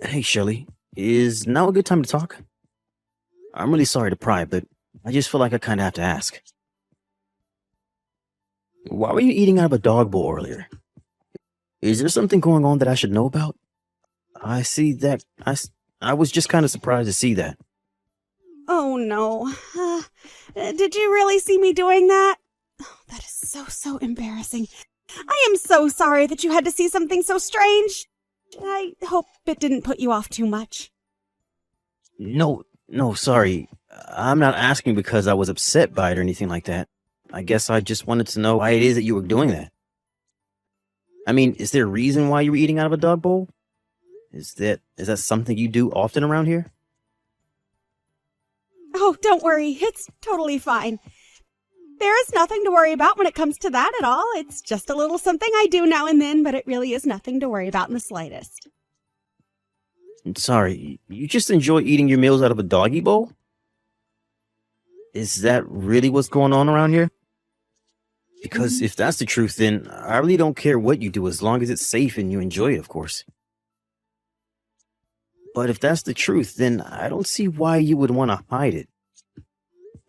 Hey, Shelley. Is now a good time to talk? I'm really sorry to pry, but I just feel like I kind of have to ask. Why were you eating out of a dog bowl earlier? Is there something going on that I should know about? I see that. I was just kind of surprised to see that. Oh no. Did you really see me doing that? Oh, that is so embarrassing. I am so sorry that you had to see something so strange. I hope it didn't put you off too much. No, sorry. I'm not asking because I was upset by it or anything like that. I guess I just wanted to know why it is that you were doing that. I mean, is there a reason why you were eating out of a dog bowl? Is that something you do often around here? Oh, don't worry. It's totally fine. There is nothing to worry about when it comes to that at all. It's just a little something I do now and then, but it really is nothing to worry about in the slightest. Sorry, you just enjoy eating your meals out of a doggy bowl? Is that really what's going on around here? Because if that's the truth, then I really don't care what you do as long as it's safe and you enjoy it, of course. But if that's the truth, then I don't see why you would want to hide it.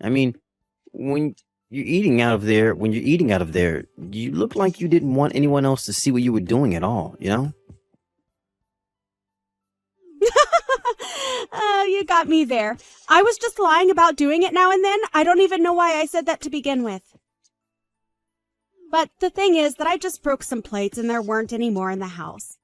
I mean, when when you're eating out of there, you look like you didn't want anyone else to see what you were doing at all, you know? You got me there. I was just lying about doing it now and then. I don't even know why I said that to begin with. But the thing is that I just broke some plates and there weren't any more in the house.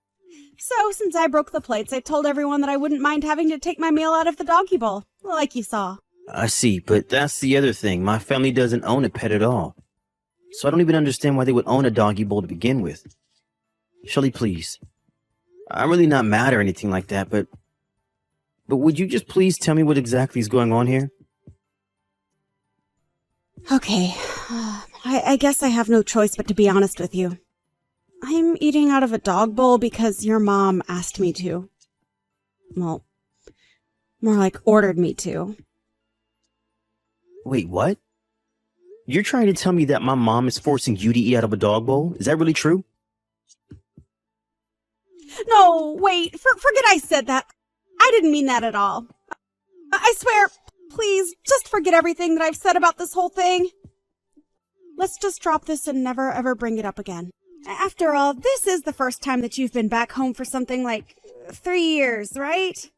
So since I broke the plates, I told everyone that I wouldn't mind having to take my meal out of the doggy bowl, like you saw. I see, but that's the other thing. My family doesn't own a pet at all. So I don't even understand why they would own a doggy bowl to begin with. Shelly, please. I'm really not mad or anything like that, but would you just please tell me what exactly is going on here? Okay, I guess I have no choice but to be honest with you. I'm eating out of a dog bowl because your mom asked me to. Well, more like ordered me to. Wait, what? You're trying to tell me that my mom is forcing you to eat out of a dog bowl? Is that really true? No, wait, forget I said that. I didn't mean that at all. I swear, please, just forget everything that I've said about this whole thing. Let's just drop this and never ever bring it up again. After all, this is the first time that you've been back home for something like 3 years, right?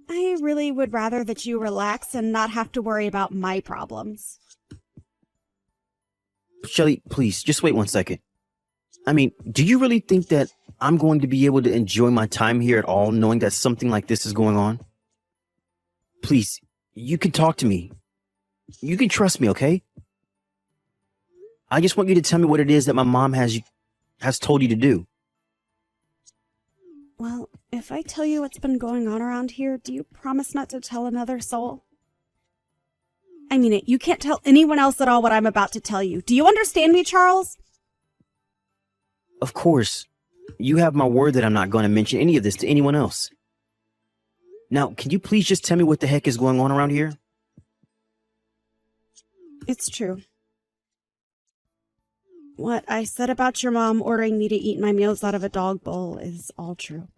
I really would rather that you relax and not have to worry about my problems. Shelly, please, just wait 1 second. I mean, do you really think that I'm going to be able to enjoy my time here at all, knowing that something like this is going on? Please, you can talk to me. You can trust me, okay? I just want you to tell me what it is that my mom has told you to do. Well, if I tell you what's been going on around here, do you promise not to tell another soul? I mean it, you can't tell anyone else at all what I'm about to tell you. Do you understand me, Charles? Of course. You have my word that I'm not going to mention any of this to anyone else. Now, can you please just tell me what the heck is going on around here? It's true. What I said about your mom ordering me to eat my meals out of a dog bowl is all true.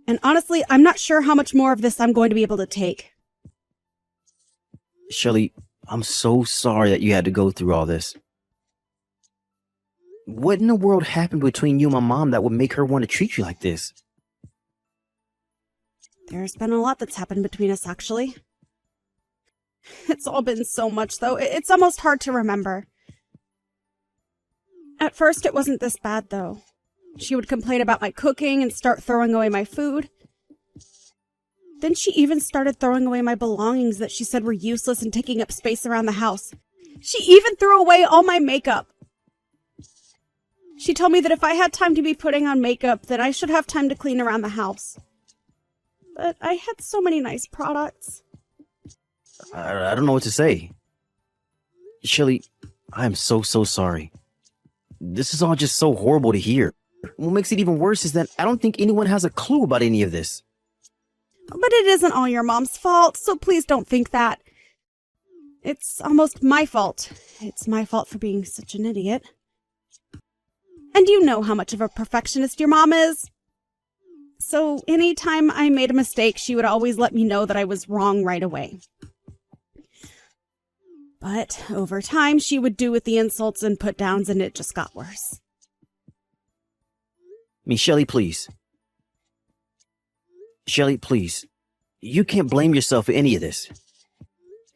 And honestly, I'm not sure how much more of this I'm going to be able to take. Shelly, I'm so sorry that you had to go through all this. What in the world happened between you and my mom that would make her want to treat you like this? There's been a lot that's happened between us, actually. It's all been so much, though. It's almost hard to remember. At first, it wasn't this bad, though. She would complain about my cooking and start throwing away my food. Then she even started throwing away my belongings that she said were useless and taking up space around the house. She even threw away all my makeup. She told me that if I had time to be putting on makeup, then I should have time to clean around the house. But I had so many nice products. I don't know what to say. Shelly, I am so sorry. This is all just so horrible to hear. What makes it even worse is that I don't think anyone has a clue about any of this. But it isn't all your mom's fault, so please don't think that. It's almost my fault. It's my fault for being such an idiot. And you know how much of a perfectionist your mom is. So anytime I made a mistake, she would always let me know that I was wrong right away. But over time, she would do with the insults and put-downs, and it just got worse. Shelly, please. Shelly, please. You can't blame yourself for any of this.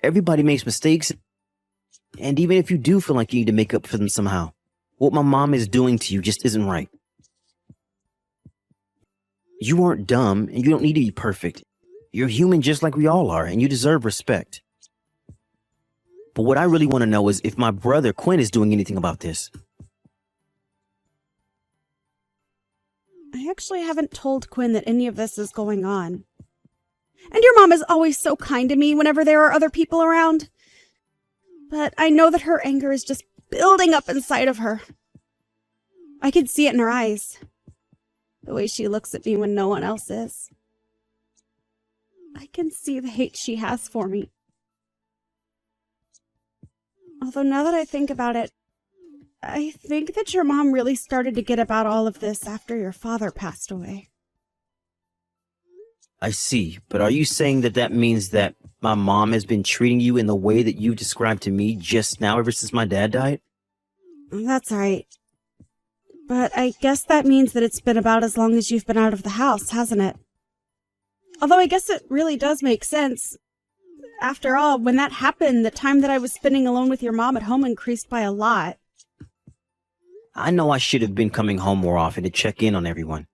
Everybody makes mistakes, and even if you do feel like you need to make up for them somehow, what my mom is doing to you just isn't right. You aren't dumb, and you don't need to be perfect. You're human just like we all are, and you deserve respect. But what I really want to know is if my brother Quinn is doing anything about this. I actually haven't told Quinn that any of this is going on. And your mom is always so kind to me whenever there are other people around. But I know that her anger is just building up inside of her. I can see it in her eyes. The way she looks at me when no one else is. I can see the hate she has for me. Although now that I think about it, I think that your mom really started to get about all of this after your father passed away. I see, but are you saying that means that my mom has been treating you in the way that you described to me just now ever since my dad died? That's right. But I guess that means that it's been about as long as you've been out of the house, hasn't it? Although I guess it really does make sense. After all, when that happened, the time that I was spending alone with your mom at home increased by a lot. I know I should have been coming home more often to check in on everyone.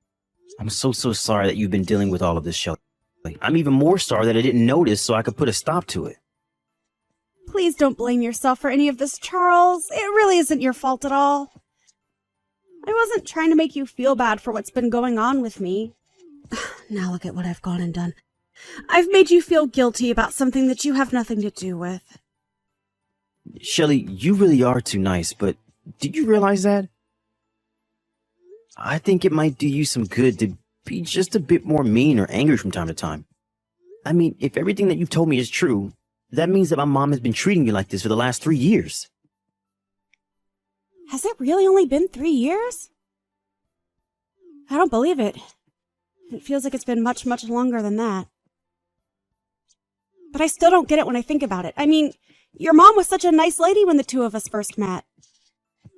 I'm so sorry that you've been dealing with all of this, Shelly. I'm even more sorry that I didn't notice so I could put a stop to it. Please don't blame yourself for any of this, Charles. It really isn't your fault at all. I wasn't trying to make you feel bad for what's been going on with me. Now look at what I've gone and done. I've made you feel guilty about something that you have nothing to do with. Shelly, you really are too nice, but did you realize that? I think it might do you some good to be just a bit more mean or angry from time to time. I mean, if everything that you've told me is true, that means that my mom has been treating you like this for the last 3 years. Has it really only been 3 years? I don't believe it. It feels like it's been much, much longer than that. But I still don't get it when I think about it. I mean, your mom was such a nice lady when the two of us first met.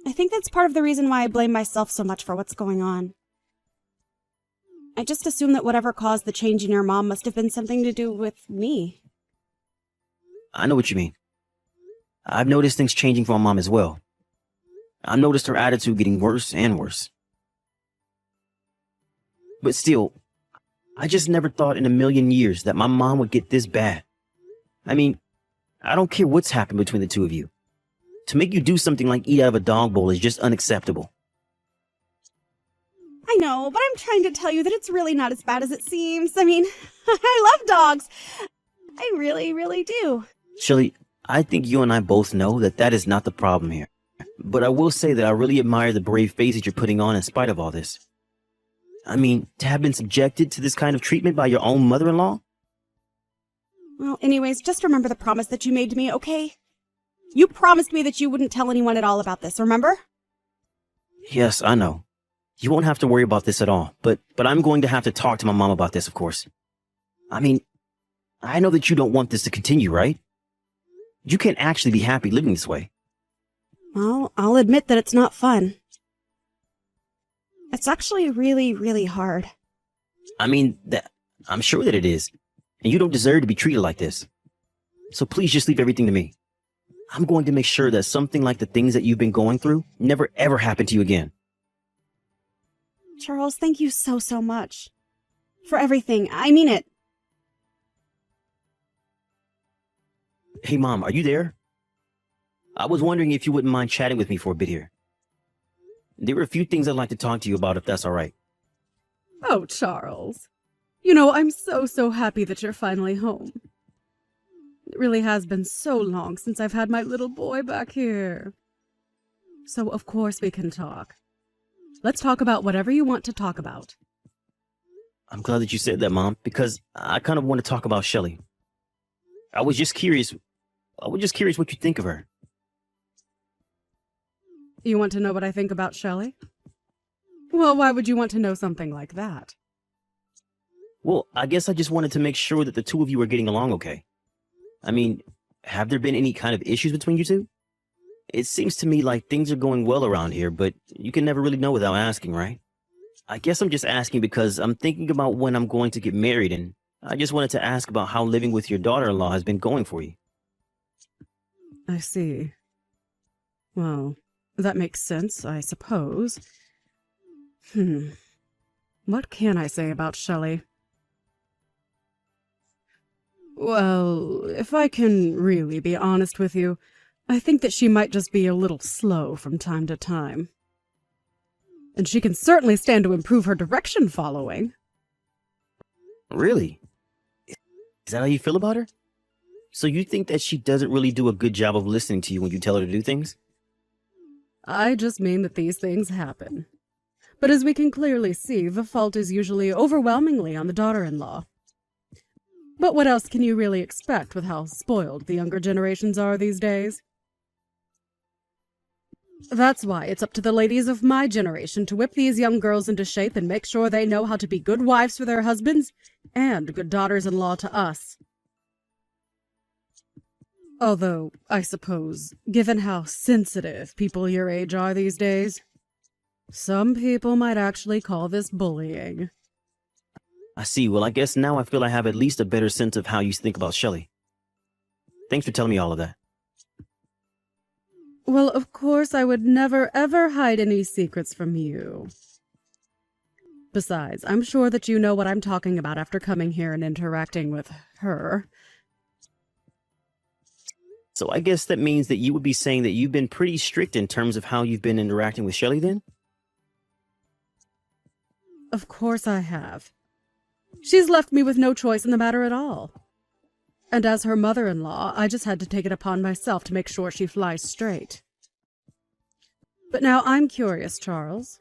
I think that's part of the reason why I blame myself so much for what's going on. I just assume that whatever caused the change in your mom must have been something to do with me. I know what you mean. I've noticed things changing for my mom as well. I've noticed her attitude getting worse and worse. But still, I just never thought in a million years that my mom would get this bad. I mean, I don't care what's happened between the two of you. To make you do something like eat out of a dog bowl is just unacceptable. I know, but I'm trying to tell you that it's really not as bad as it seems. I mean, I love dogs. I really, really do. Shelly, I think you and I both know that is not the problem here. But I will say that I really admire the brave face that you're putting on in spite of all this. I mean, to have been subjected to this kind of treatment by your own mother-in-law? Well, anyways, just remember the promise that you made to me, okay? You promised me that you wouldn't tell anyone at all about this, remember? Yes, I know. You won't have to worry about this at all, but I'm going to have to talk to my mom about this, of course. I mean, I know that you don't want this to continue, right? You can't actually be happy living this way. Well, I'll admit that it's not fun. It's actually really, really hard. I mean, I'm sure that it is. And you don't deserve to be treated like this. So please just leave everything to me. I'm going to make sure that something like the things that you've been going through never ever happen to you again. Charles, thank you so, so much. For everything. I mean it. Hey, Mom, are you there? I was wondering if you wouldn't mind chatting with me for a bit here. There were a few things I'd like to talk to you about, if that's all right. Oh, Charles. You know, I'm so happy that you're finally home. It really has been so long since I've had my little boy back here. So, of course, we can talk. Let's talk about whatever you want to talk about. I'm glad that you said that, Mom, because I kind of want to talk about Shelly. I was just curious what you think of her. You want to know what I think about Shelley? Well, why would you want to know something like that? Well, I guess I just wanted to make sure that the two of you are getting along okay. I mean, have there been any kind of issues between you two? It seems to me like things are going well around here, but you can never really know without asking, right? I guess I'm just asking because I'm thinking about when I'm going to get married, and I just wanted to ask about how living with your daughter-in-law has been going for you. I see. Well, that makes sense, I suppose. What can I say about Shelley? Well, if I can really be honest with you, I think that she might just be a little slow from time to time. And she can certainly stand to improve her direction following. Really? Is that how you feel about her? So you think that she doesn't really do a good job of listening to you when you tell her to do things? I just mean that these things happen. But as we can clearly see, the fault is usually overwhelmingly on the daughter-in-law. But what else can you really expect with how spoiled the younger generations are these days? That's why it's up to the ladies of my generation to whip these young girls into shape and make sure they know how to be good wives for their husbands and good daughters-in-law to us. Although, I suppose, given how sensitive people your age are these days, some people might actually call this bullying. I see. Well, I guess now I feel I have at least a better sense of how you think about Shelley. Thanks for telling me all of that. Well, of course, I would never, ever hide any secrets from you. Besides, I'm sure that you know what I'm talking about after coming here and interacting with her. So I guess that means that you would be saying that you've been pretty strict in terms of how you've been interacting with Shelley then? Of course I have. She's left me with no choice in the matter at all. And as her mother-in-law, I just had to take it upon myself to make sure she flies straight. But now I'm curious, Charles.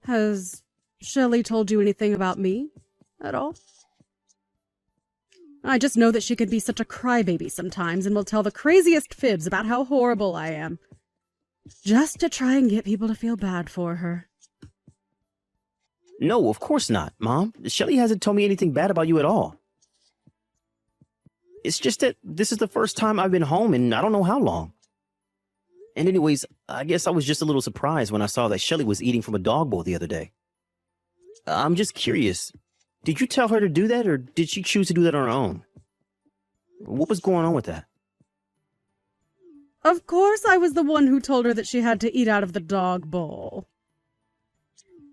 Has Shelley told you anything about me at all? I just know that she can be such a crybaby sometimes and will tell the craziest fibs about how horrible I am, just to try and get people to feel bad for her. No, of course not, Mom. Shelley hasn't told me anything bad about you at all. It's just that this is the first time I've been home in I don't know how long. And anyways, I guess I was just a little surprised when I saw that Shelley was eating from a dog bowl the other day. I'm just curious. Did you tell her to do that, or did she choose to do that on her own? What was going on with that? Of course I was the one who told her that she had to eat out of the dog bowl.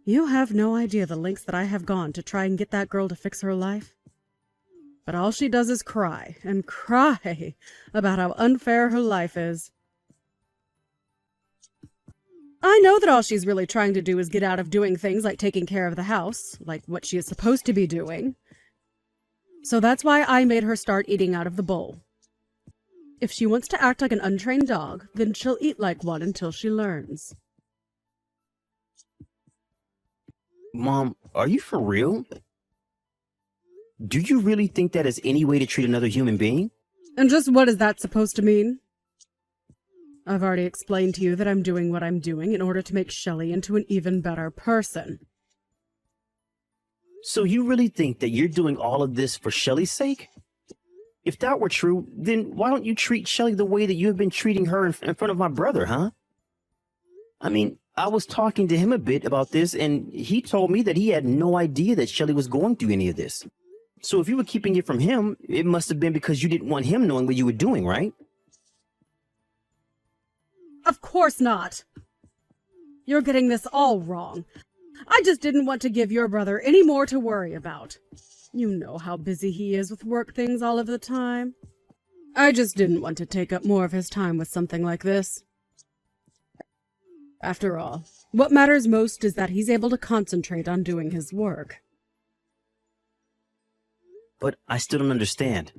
You have no idea the lengths that I have gone to try and get that girl to fix her life. But all she does is cry and cry about how unfair her life is. I know that all she's really trying to do is get out of doing things like taking care of the house, like what she is supposed to be doing. So that's why I made her start eating out of the bowl. If she wants to act like an untrained dog, then she'll eat like one until she learns. Mom, are you for real? Do you really think that is any way to treat another human being? And just what is that supposed to mean? I've already explained to you that I'm doing what I'm doing in order to make Shelley into an even better person. So you really think that you're doing all of this for Shelley's sake? If that were true, then why don't you treat Shelley the way that you have been treating her in front of my brother, huh? I mean, I was talking to him a bit about this, and he told me that he had no idea that Shelley was going through any of this. So if you were keeping it from him, it must have been because you didn't want him knowing what you were doing, right? Of course not. You're getting this all wrong. I just didn't want to give your brother any more to worry about. You know how busy he is with work things all of the time. I just didn't want to take up more of his time with something like this. After all, what matters most is that he's able to concentrate on doing his work. But I still don't understand.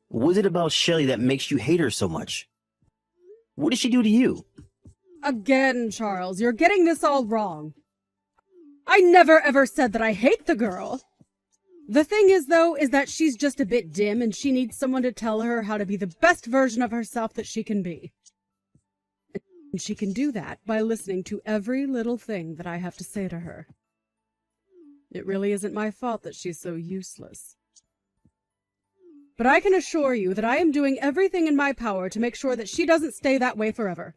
What is it about Shelley that makes you hate her so much? What did she do to you? Again, Charles, you're getting this all wrong. I never ever said that I hate the girl. The thing is, though, is that she's just a bit dim and she needs someone to tell her how to be the best version of herself that she can be. And she can do that by listening to every little thing that I have to say to her. It really isn't my fault that she's so useless. But I can assure you that I am doing everything in my power to make sure that she doesn't stay that way forever.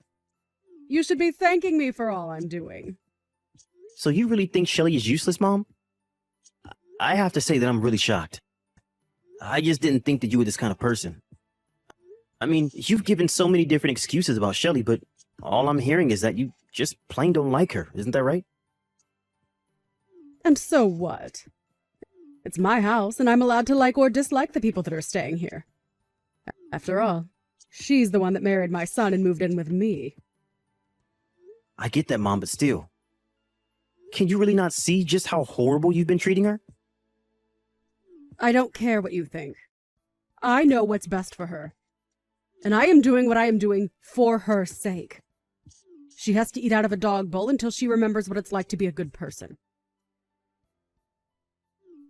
You should be thanking me for all I'm doing. So you really think Shelly is useless, Mom? I have to say that I'm really shocked. I just didn't think that you were this kind of person. I mean, you've given so many different excuses about Shelly, but all I'm hearing is that you just plain don't like her. Isn't that right? And so what? It's my house, and I'm allowed to like or dislike the people that are staying here. After all, she's the one that married my son and moved in with me. I get that, Mom, but still. Can you really not see just how horrible you've been treating her? I don't care what you think. I know what's best for her. And I am doing what I am doing for her sake. She has to eat out of a dog bowl until she remembers what it's like to be a good person.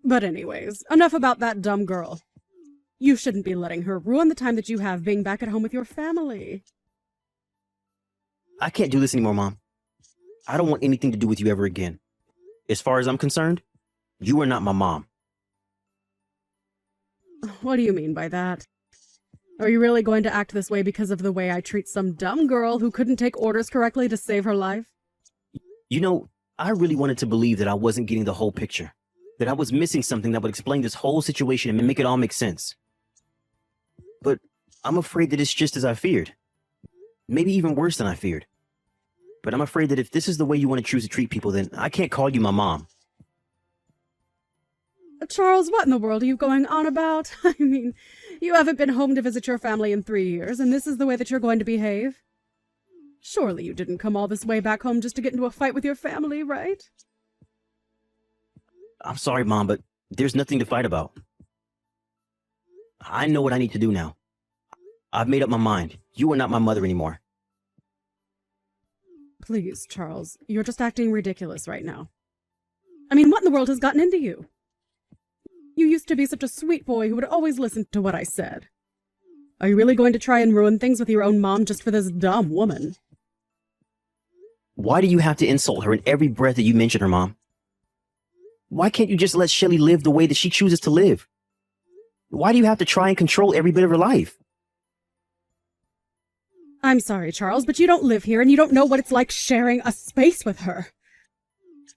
But anyways, enough about that dumb girl. You shouldn't be letting her ruin the time that you have being back at home with your family. I can't do this anymore, Mom. I don't want anything to do with you ever again. As far as I'm concerned, you are not my mom. What do you mean by that? Are you really going to act this way because of the way I treat some dumb girl who couldn't take orders correctly to save her life? You know, I really wanted to believe that I wasn't getting the whole picture. That I was missing something that would explain this whole situation and make it all make sense. But I'm afraid that it's just as I feared. Maybe even worse than I feared. But I'm afraid that if this is the way you want to choose to treat people, then I can't call you my mom. Charles, what in the world are you going on about? I mean, you haven't been home to visit your family in 3 years, and this is the way that you're going to behave? Surely you didn't come all this way back home just to get into a fight with your family, right? I'm sorry, Mom, but there's nothing to fight about. I know what I need to do now. I've made up my mind. You are not my mother anymore. Please, Charles, you're just acting ridiculous right now. I mean, what in the world has gotten into you? You used to be such a sweet boy who would always listen to what I said. Are you really going to try and ruin things with your own mom just for this dumb woman? Why do you have to insult her in every breath that you mention her, Mom? Why can't you just let Shelly live the way that she chooses to live? Why do you have to try and control every bit of her life? I'm sorry, Charles, but you don't live here and you don't know what it's like sharing a space with her.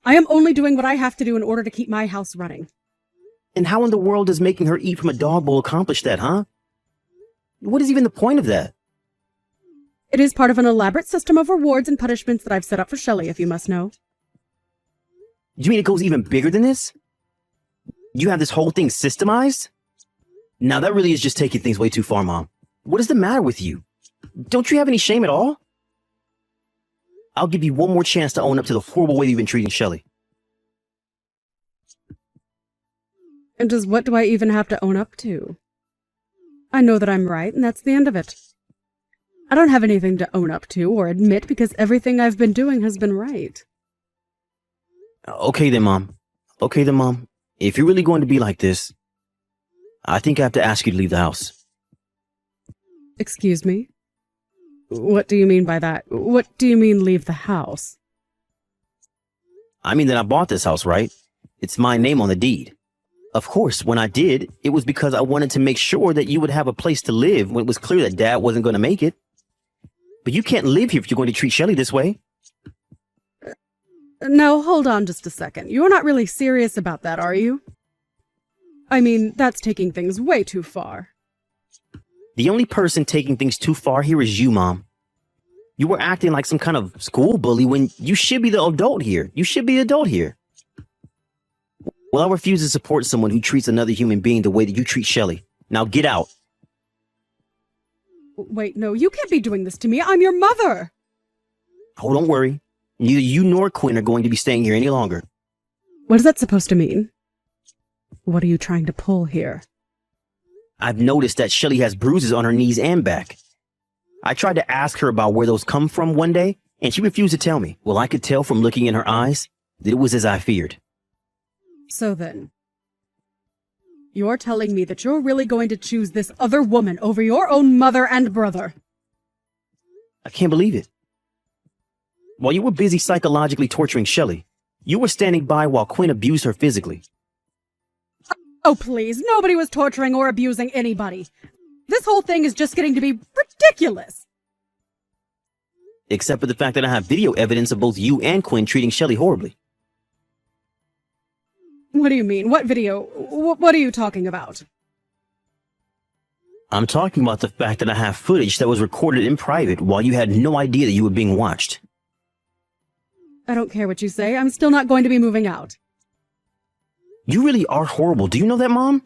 I am only doing what I have to do in order to keep my house running. And how in the world does making her eat from a dog bowl accomplish that, huh? What is even the point of that? It is part of an elaborate system of rewards and punishments that I've set up for Shelly, if you must know. You mean it goes even bigger than this? You have this whole thing systemized? Now that really is just taking things way too far, Mom. What is the matter with you? Don't you have any shame at all? I'll give you one more chance to own up to the horrible way you've been treating Shelly. And just what do I even have to own up to? I know that I'm right, and that's the end of it. I don't have anything to own up to or admit because everything I've been doing has been right. Okay then, Mom. Okay then, Mom. If you're really going to be like this, I think I have to ask you to leave the house. Excuse me? What do you mean by that? What do you mean leave the house? I mean that I bought this house, right? It's my name on the deed. Of course, when I did, it was because I wanted to make sure that you would have a place to live when it was clear that Dad wasn't going to make it. But you can't live here if you're going to treat Shelly this way. No, hold on just a second. You're not really serious about that, are you? I mean, that's taking things way too far. The only person taking things too far here is you, Mom. You were acting like some kind of school bully when you should be the adult here. You should be the adult here. Well, I refuse to support someone who treats another human being the way that you treat Shelly. Now get out. Wait, no, you can't be doing this to me. I'm your mother. Oh, don't worry. Neither you nor Quinn are going to be staying here any longer. What is that supposed to mean? What are you trying to pull here? I've noticed that Shelly has bruises on her knees and back. I tried to ask her about where those come from one day, and she refused to tell me. Well, I could tell from looking in her eyes that it was as I feared. So then, you're telling me that you're really going to choose this other woman over your own mother and brother? I can't believe it. While you were busy psychologically torturing Shelly, You were standing by while Quinn abused her physically. Oh, please, nobody was torturing or abusing anybody. This whole thing is just getting to be ridiculous. Except for the fact that I have video evidence of both you and Quinn treating Shelley horribly. What do you mean? What video? What are you talking about? I'm talking about the fact that I have footage that was recorded in private while you had no idea that you were being watched. I don't care what you say. I'm still not going to be moving out. You really are horrible. Do you know that, Mom?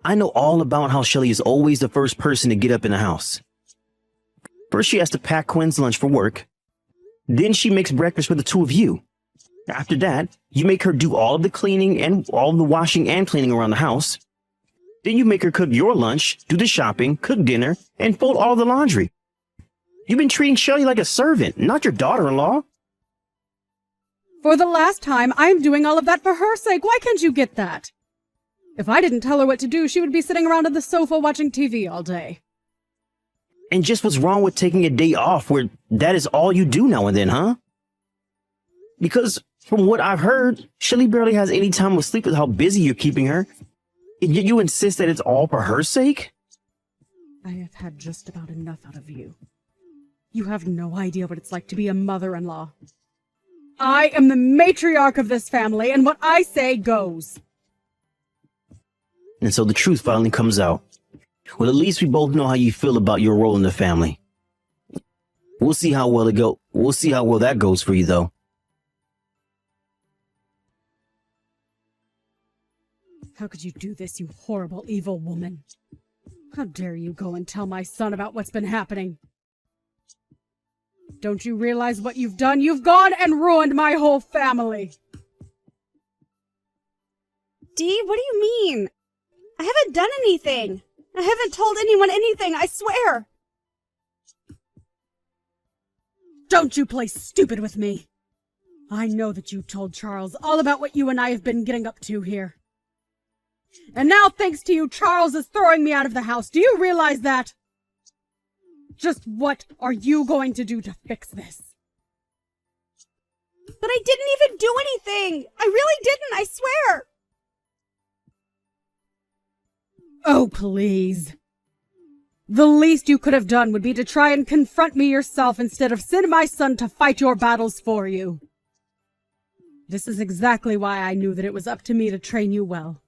I know all about how Shelley is always the first person to get up in the house. First, she has to pack Quinn's lunch for work. Then she makes breakfast for the two of you. After that, you make her do all of the cleaning and all of the washing and cleaning around the house. Then you make her cook your lunch, do the shopping, cook dinner, and fold all the laundry. You've been treating Shelley like a servant, not your daughter-in-law. For the last time, I'm doing all of that for her sake. Why can't you get that? If I didn't tell her what to do, she would be sitting around on the sofa watching TV all day. And just what's wrong with taking a day off where that is all you do now and then, huh? Because from what I've heard, Shelley barely has any time to sleep with how busy you're keeping her. And yet you insist that it's all for her sake? I have had just about enough out of you. You have no idea what it's like to be a mother-in-law. I am the matriarch of this family, and what I say goes. And so the truth finally comes out. Well, at least we both know how you feel about your role in the family. We'll see how well that goes for you, though. How could you do this, you horrible, evil woman? How dare you go and tell my son about what's been happening? Don't you realize what you've done? You've gone and ruined my whole family. Dee, what do you mean? I haven't done anything. I haven't told anyone anything, I swear. Don't you play stupid with me. I know that you told Charles all about what you and I have been getting up to here. And now, thanks to you, Charles is throwing me out of the house. Do you realize that? Just what are you going to do to fix this? But I didn't even do anything. I really didn't, I swear. Oh, please. The least you could have done would be to try and confront me yourself instead of send my son to fight your battles for you. This is exactly why I knew that it was up to me to train you well.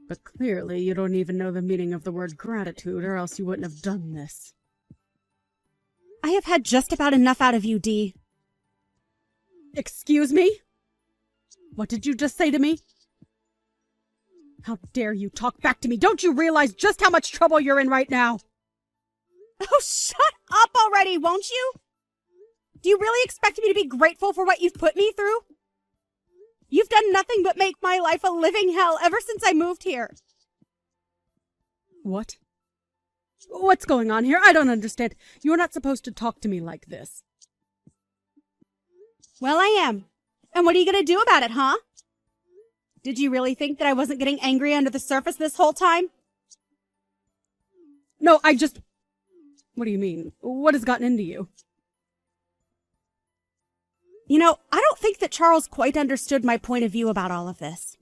But clearly you don't even know the meaning of the word gratitude, or else you wouldn't have done this. I have had just about enough out of you, Dee. Excuse me? What did you just say to me? How dare you talk back to me? Don't you realize just how much trouble you're in right now? Oh, shut up already, won't you? Do you really expect me to be grateful for what you've put me through? You've done nothing but make my life a living hell ever since I moved here. What? What's going on here? I don't understand. You're not supposed to talk to me like this. Well, I am. And what are you going to do about it, huh? Did you really think that I wasn't getting angry under the surface this whole time? No, What do you mean? What has gotten into you? You know, I don't think that Charles quite understood my point of view about all of this.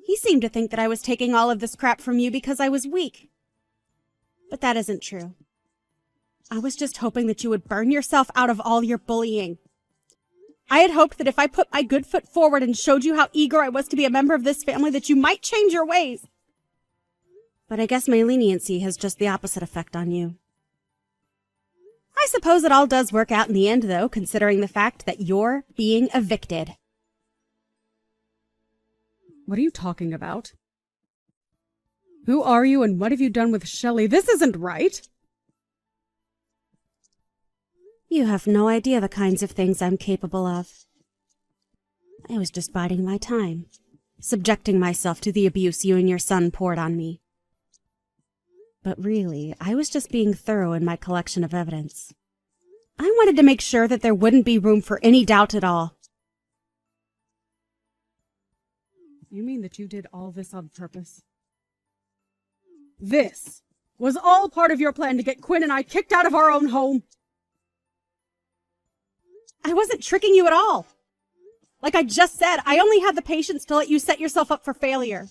He seemed to think that I was taking all of this crap from you because I was weak. But that isn't true. I was just hoping that you would burn yourself out of all your bullying. I had hoped that if I put my good foot forward and showed you how eager I was to be a member of this family, that you might change your ways. But I guess my leniency has just the opposite effect on you. I suppose it all does work out in the end, though, considering the fact that you're being evicted. What are you talking about? Who are you and what have you done with Shelley? This isn't right. You have no idea the kinds of things I'm capable of. I was just biding my time, subjecting myself to the abuse you and your son poured on me. But really, I was just being thorough in my collection of evidence. I wanted to make sure that there wouldn't be room for any doubt at all. You mean that you did all this on purpose? This was all part of your plan to get Quinn and I kicked out of our own home? I wasn't tricking you at all. Like I just said, I only had the patience to let you set yourself up for failure.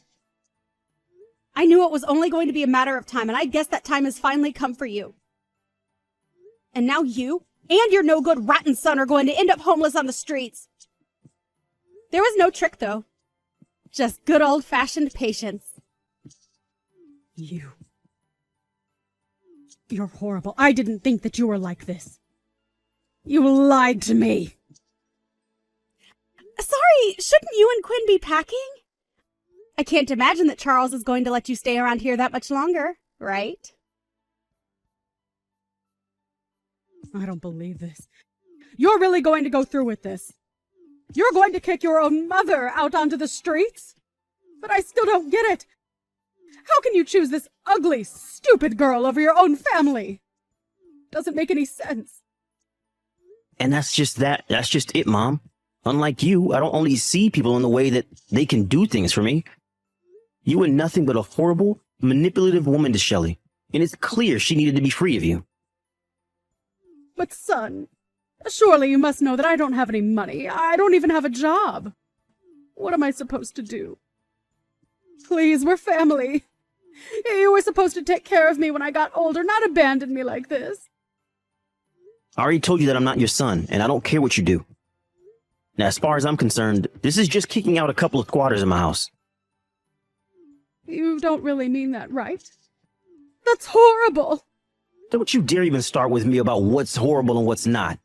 I knew it was only going to be a matter of time, and I guess that time has finally come for you. And now you and your no-good rotten son are going to end up homeless on the streets. There was no trick, though. Just good old-fashioned patience. You're horrible. I didn't think that you were like this. You lied to me. Sorry, shouldn't you and Quinn be packing? I can't imagine that Charles is going to let you stay around here that much longer, right? I don't believe this. You're really going to go through with this. You're going to kick your own mother out onto the streets? But I still don't get it. How can you choose this ugly, stupid girl over your own family? Doesn't make any sense. And that's just it, Mom. Unlike you, I don't only see people in the way that they can do things for me. You were nothing but a horrible, manipulative woman to Shelley, and it's clear she needed to be free of you. But son, surely you must know that I don't have any money. I don't even have a job. What am I supposed to do? Please, we're family. You were supposed to take care of me when I got older, not abandon me like this. I already told you that I'm not your son, and I don't care what you do. Now, as far as I'm concerned, this is just kicking out a couple of squatters in my house. You don't really mean that, right? That's horrible. Don't you dare even start with me about what's horrible and what's not.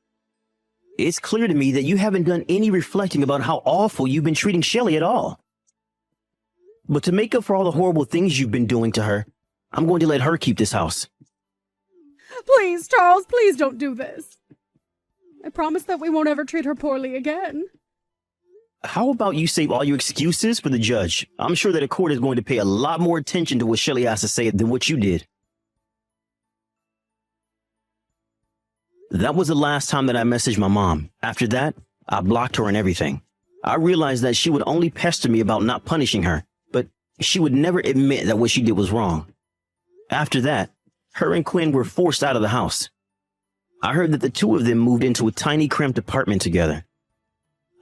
It's clear to me that you haven't done any reflecting about how awful you've been treating Shelley at all. But to make up for all the horrible things you've been doing to her, I'm going to let her keep this house. Please, Charles, please don't do this. I promise that we won't ever treat her poorly again. How about you save all your excuses for the judge? I'm sure that a court is going to pay a lot more attention to what Shelley has to say than what you did. That was the last time that I messaged my mom. After that, I blocked her and everything. I realized that she would only pester me about not punishing her, but she would never admit that what she did was wrong. After that, her and Quinn were forced out of the house. I heard that the two of them moved into a tiny cramped apartment together.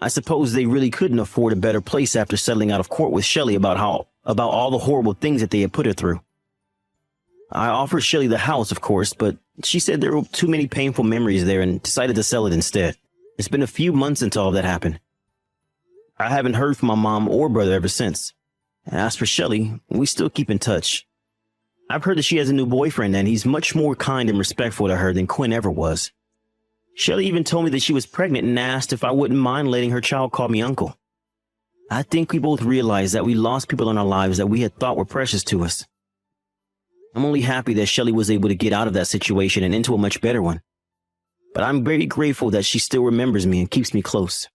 I suppose they really couldn't afford a better place after settling out of court with Shelley about all the horrible things that they had put her through. I offered Shelley the house, of course, but she said there were too many painful memories there and decided to sell it instead. It's been a few months since all that happened. I haven't heard from my mom or brother ever since. And as for Shelley, we still keep in touch. I've heard that she has a new boyfriend and he's much more kind and respectful to her than Quinn ever was. Shelley even told me that she was pregnant and asked if I wouldn't mind letting her child call me uncle. I think we both realized that we lost people in our lives that we had thought were precious to us. I'm only happy that Shelley was able to get out of that situation and into a much better one. But I'm very grateful that she still remembers me and keeps me close.